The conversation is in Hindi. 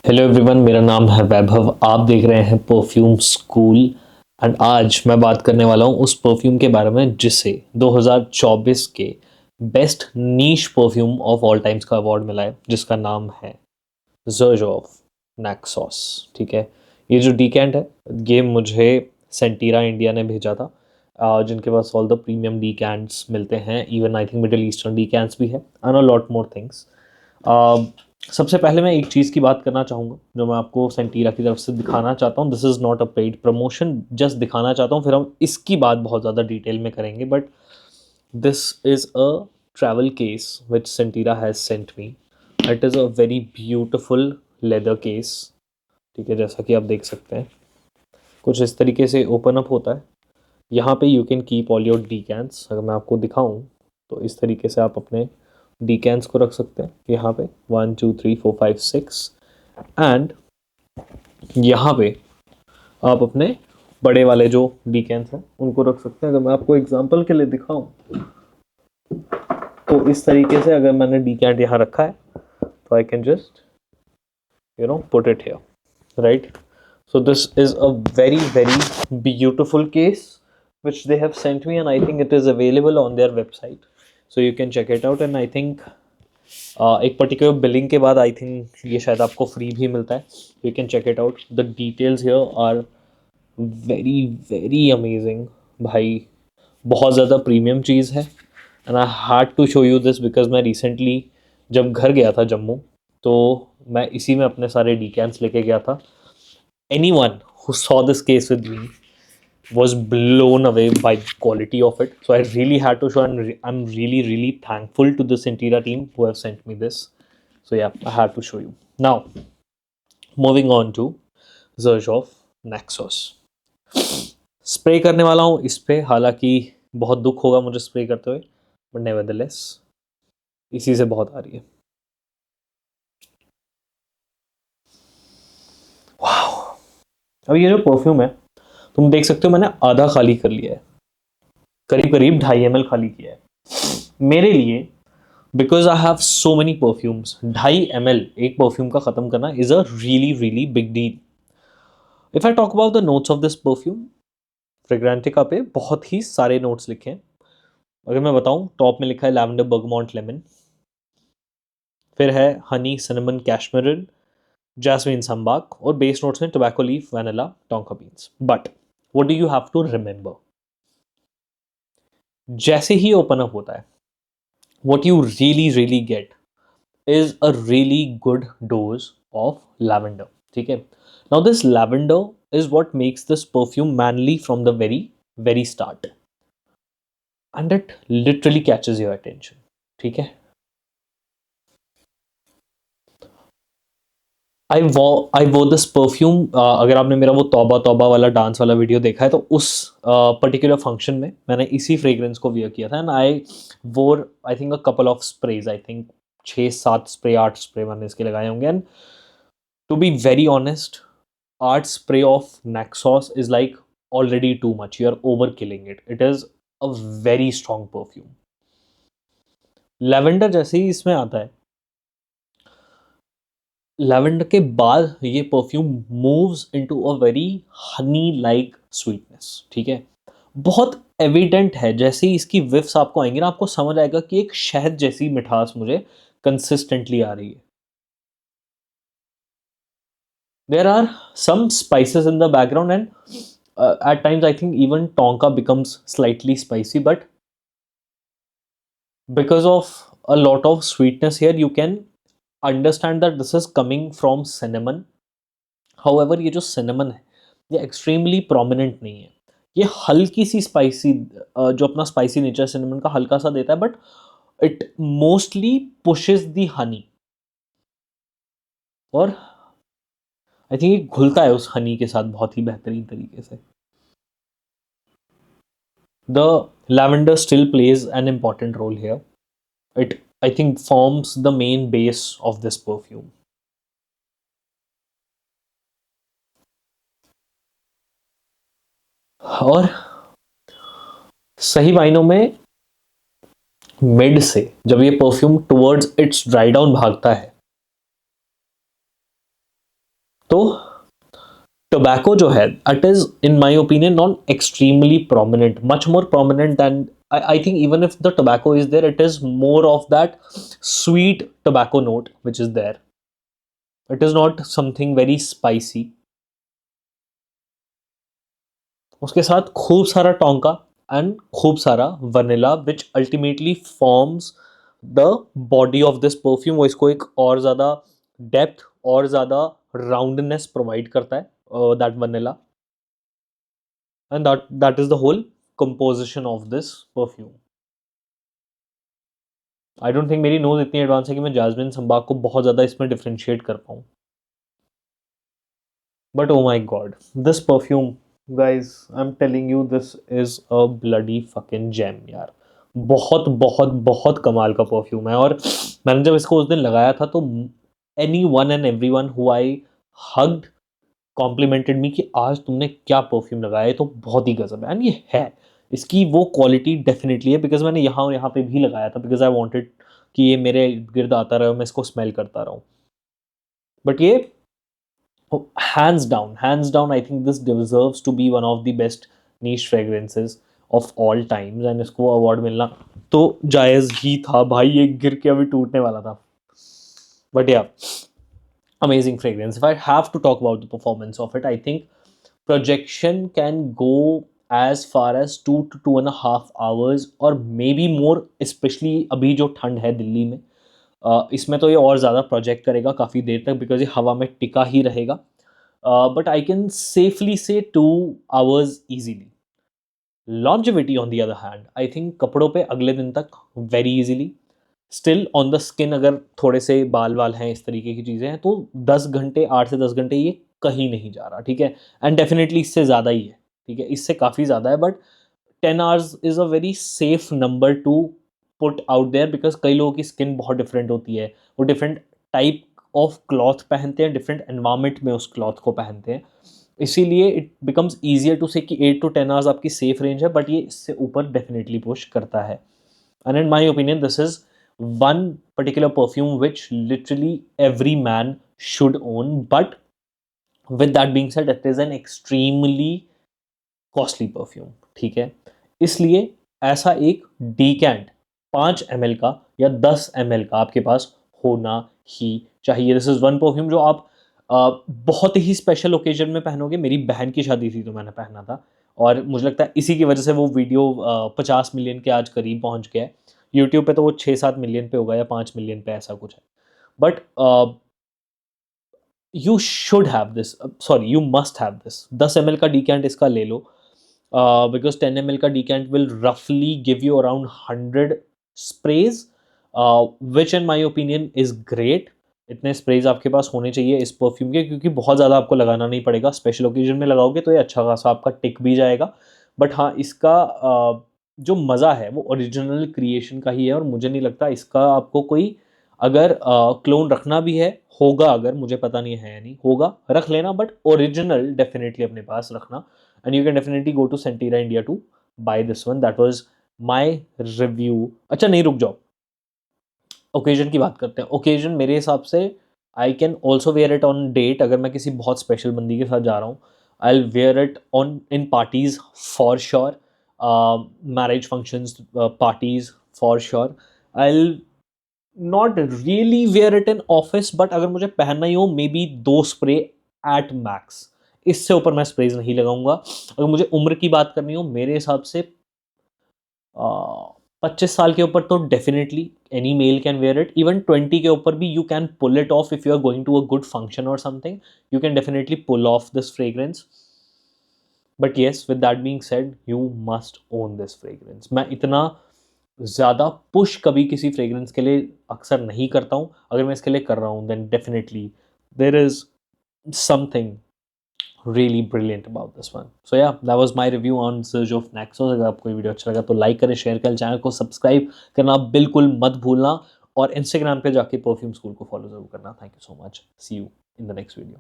हेलो एवरीवन, मेरा नाम है वैभव। आप देख रहे हैं परफ्यूम स्कूल एंड आज मैं बात करने वाला हूं उस परफ्यूम के बारे में जिसे 2024 के best niche perfume of all times का अवार्ड मिला है, जिसका नाम है जर्ज ऑफ नैक्सॉस। ठीक है, ये जो डीकैंट है ये मुझे सेंटीरा इंडिया ने भेजा था, जिनके पास ऑल द प्रीमियम डीकैंट्स मिलते हैं। Even I think middle eastern decants भी है and a lot more things. सबसे पहले मैं एक चीज़ की बात करना चाहूँगा जो मैं आपको सेंटीरा की तरफ से दिखाना चाहता हूँ। This is not a paid promotion, just दिखाना चाहता हूँ, फिर हम इसकी बात बहुत ज़्यादा डिटेल में करेंगे। But this is a travel case which Scentira has sent me. It is a very beautiful leather case. ठीक है, जैसा कि आप देख सकते हैं कुछ इस तरीके से ओपन अप होता है। यहाँ पे you can keep all your decants. अगर मैं आपको दिखाऊँ तो इस तरीके से आप अपने डीकैंस को रख सकते हैं यहाँ पे 1 2 3 4 5 6 एंड यहाँ पे आप अपने बड़े वाले जो डीकैंस हैं उनको रख सकते हैं। अगर मैं आपको एग्जांपल के लिए दिखाऊं तो इस तरीके से अगर मैंने डीकैंट यहाँ रखा है तो I can just put it here, right? So this is a very beautiful case which they have sent me and I think it is available on their website, so you can check it out and I think एक पर्टिकुलर बिलिंग के बाद आई थिंक ये शायद आपको फ्री भी मिलता है। You can check it out. The details here are very very amazing भाई। बहुत ज़्यादा प्रीमियम चीज़ है and I had to show you this because मैं रिसेंटली जब घर गया था जम्मू तो मैं इसी में अपने सारे डीकैंस लेके गया था। Anyone who saw this case with me was blown away by the quality of it. So I really had to show, and I'm really thankful to the Centira team who have sent me this. So yeah, I had to show you. Now, moving on to Zerge of Naxos. Spray करने वाला हूँ इस पे, हालांकि बहुत दुख होगा मुझे स्प्रे करते हुए, बट नेवरदलेस इसी से बहुत आ रही है। अब ये जो परफ्यूम है तुम देख सकते हो मैंने आधा खाली कर लिया है, करीब करीब 2.5 ml खाली किया है मेरे लिए, because I have so many perfumes. 2.5 ml एक परफ्यूम का खत्म करना is a really big deal. If I talk about the notes of this perfume, Fragrantica पे बहुत ही सारे नोट्स लिखे हैं। अगर मैं बताऊं, टॉप में लिखा है लैवेंडर, बर्गमॉन्ट, लेमन, फिर है honey, cinnamon, cashmeran, jasmine, sambac, और बेस नोट्स में tobacco leaf, vanilla, tonka beans. But what do you have to remember, जैसे ही ओपन अप होता है what you really get is a really good dose of lavender. ठीक है, now this lavender is what makes this perfume manly from the very start and it literally catches your attention. ठीक है, I wore this perfume, अगर आपने मेरा वो तौबा तौबा वाला डांस वाला वीडियो देखा है तो उस पर्टिकुलर फंक्शन में मैंने इसी फ्रेग्रेंस को वियर किया था and I wore I think a couple of sprays, I think 6 7 spray 8 spray मैंने इसके लगाए होंगे। And to be very honest, 8 spray of Naxos is like already too much. You are overkilling it. It is a very strong perfume. Lavender जैसे ही इसमें आता है, लेवेंडर के बाद ये perfume moves into a very Honey like sweetness. ठीक है, बहुत एविडेंट है। जैसे ही इसकी विफ्स आपको आएंगे ना, आपको समझ आएगा कि एक शहद जैसी मिठास मुझे कंसिस्टेंटली आ रही है। There are some spices in the background and at times I think even tonka becomes slightly spicy, but because of a lot of sweetness here you can understand that this is coming from cinnamon. However, ये जो cinnamon है ये extremely prominent नहीं है। ये हल्की सी स्पाइसी, जो अपना स्पाइसी नेचर cinnamon का हल्का सा देता है, but it mostly pushes the honey और आई थिंक ये घुलता है उस हनी के साथ बहुत ही बेहतरीन तरीके से। The lavender still plays an important role here. It, I think, forms the main base of this perfume. और सही मायनों में मिड से जब ये perfume towards it's dry down भागता है तो tobacco जो है, it is in my opinion not extremely prominent, much more prominent than I think even if the tobacco is there, it is more of that sweet tobacco note which is there. It is not something very spicy. उसके साथ खूब सारा टोंका एंड खूब सारा vanilla which ultimately forms the body of this perfume. वो इसको एक और ज़्यादा डेप्थ और ज़्यादा राउंडनेस प्रोवाइड करता है, that vanilla, and that is the whole composition of this perfume. I don't think मेरी नोज इतनी एडवांस है कि मैं जास्मिन संबाग को बहुत ज़्यादा इसमें डिफ्रेंशिएट कर पाऊँ. But oh my God, this perfume guys, I'm telling you, this is a bloody fucking gem यार. बहुत बहुत बहुत कमाल का परफ्यूम है. और मैंने जब इसको उस दिन लगाया था तो anyone and everyone who I hugged complimented me कि आज तुमने क्या परफ्यूम लगाया है, तो बहुत ही गजब है. एंड ये है, इसकी वो क्वालिटी डेफिनेटली है, बिकॉज मैंने यहाँ और यहाँ पे भी लगाया था बिकॉज आई वॉन्टेड कि ये मेरे गिर्द आता रहे, मैं इसको स्मेल करता रहूँ. बट ये hands down, I think this deserves to be one of the best niche fragrances of all times, and इसको अवार्ड मिलना तो जायज़ ही था भाई. ये गिर के अभी टूटने वाला था. बट या, amazing fragrance. If I have to talk about the performance of it, I think projection can go as far as 2 to 2.5 hours or maybe more, especially अभी जो ठंड है दिल्ली में. इसमें तो ये और ज़्यादा प्रोजेक्ट करेगा काफ़ी देर तक बिकॉज ये हवा में टिका ही रहेगा. बट आई कैन सेफली से 2 hours easily. Longevity on the other hand, I think कपड़ों पे अगले दिन तक very easily. Still on the skin अगर थोड़े से बाल वाल हैं, इस तरीके की चीज़ें हैं, तो 10 घंटे, 8 से 10 घंटे ये कहीं नहीं जा रहा. ठीक है, एंड डेफिनेटली इससे ज़्यादा ही है. ठीक है, इससे काफ़ी ज़्यादा है. But 10 hours is a very safe number to put out there because कई लोगों की स्किन बहुत डिफरेंट होती है. वो डिफरेंट टाइप ऑफ क्लॉथ पहनते हैं, डिफरेंट एनवायरमेंट में उस क्लॉथ को पहनते हैं. इसीलिए इट बिकम्स ईजियर टू से कि 8 to 10 hours आपकी सेफ रेंज है. बट ये इससे ऊपर डेफिनेटली पुश करता है. And in my opinion this is one particular perfume which literally every man should own. But with that being said, it is an extremely costly perfume. ठीक है, इसलिए ऐसा एक डीकैंट 5 ml का या 10 ml का आपके पास होना ही चाहिए. दिस इज़ वन परफ्यूम जो आप बहुत ही स्पेशल ओकेजन में पहनोगे. मेरी बहन की शादी थी तो मैंने पहना था, और मुझे लगता है इसी की वजह से वो वीडियो 50 मिलियन के आज करीब पहुंच गया है. यूट्यूब पे तो वो 6-7 मिलियन पे होगा या 5 मिलियन पे, ऐसा कुछ है. But you should have this, sorry you must have this. 10 ml का डीकैंट इसका ले लो, because 10 ml का decant will roughly give you around 100 sprays, which in my opinion is great. इतने sprays आपके पास होने चाहिए इस परफ्यूम के, क्योंकि बहुत ज़्यादा आपको लगाना नहीं पड़ेगा. स्पेशल ओकेजन में लगाओगे तो ये अच्छा खासा आपका टिक भी जाएगा. बट हाँ, इसका जो मज़ा है वो ओरिजिनल क्रिएशन का ही है, और मुझे नहीं लगता इसका आपको कोई अगर क्लोन रखना भी है, होगा अगर, मुझे पता नहीं है या नहीं होगा, रख लेना. बट ओरिजिनल डेफिनेटली अपने पास रखना. And you can definitely go to Sentira India to buy this one. That was my review. अच्छा नहीं, रुक जाओ, ओकेजन की बात करते हैं. ओकेजन मेरे हिसाब से I can also wear it on date. अगर मैं किसी बहुत स्पेशल बंदी के साथ जा रहा हूँ, I will wear it on in parties for sure, marriage functions, parties for sure. I will not really wear it in office, but अगर मुझे पहनना ही हो maybe 2 spray at max. इससे ऊपर मैं स्प्रेज नहीं लगाऊंगा. अगर मुझे उम्र की बात करनी हो, मेरे हिसाब से 25 साल के ऊपर तो definitely any male can wear it. Even 20 के ऊपर भी you can pull it off if you are going to a good function और something. You can definitely pull off this fragrance. But yes, with that being said, you must own this fragrance. मैं इतना ज़्यादा पुश कभी किसी फ्रेग्रेंस के लिए अक्सर नहीं करता हूँ. अगर मैं इसके लिए कर रहा हूँ then definitely there is something really brilliant about this one. So yeah, that was my review on Surge of Naxos. अगर आपको ये वीडियो अच्छा लगा तो लाइक करें, शेयर करें, चैनल को सब्सक्राइब करना बिल्कुल मत भूलना, और इंस्टाग्राम पे जाके परफ्यूम स्कूल को फॉलो जरूर करना. Thank you so much. See you in the next video.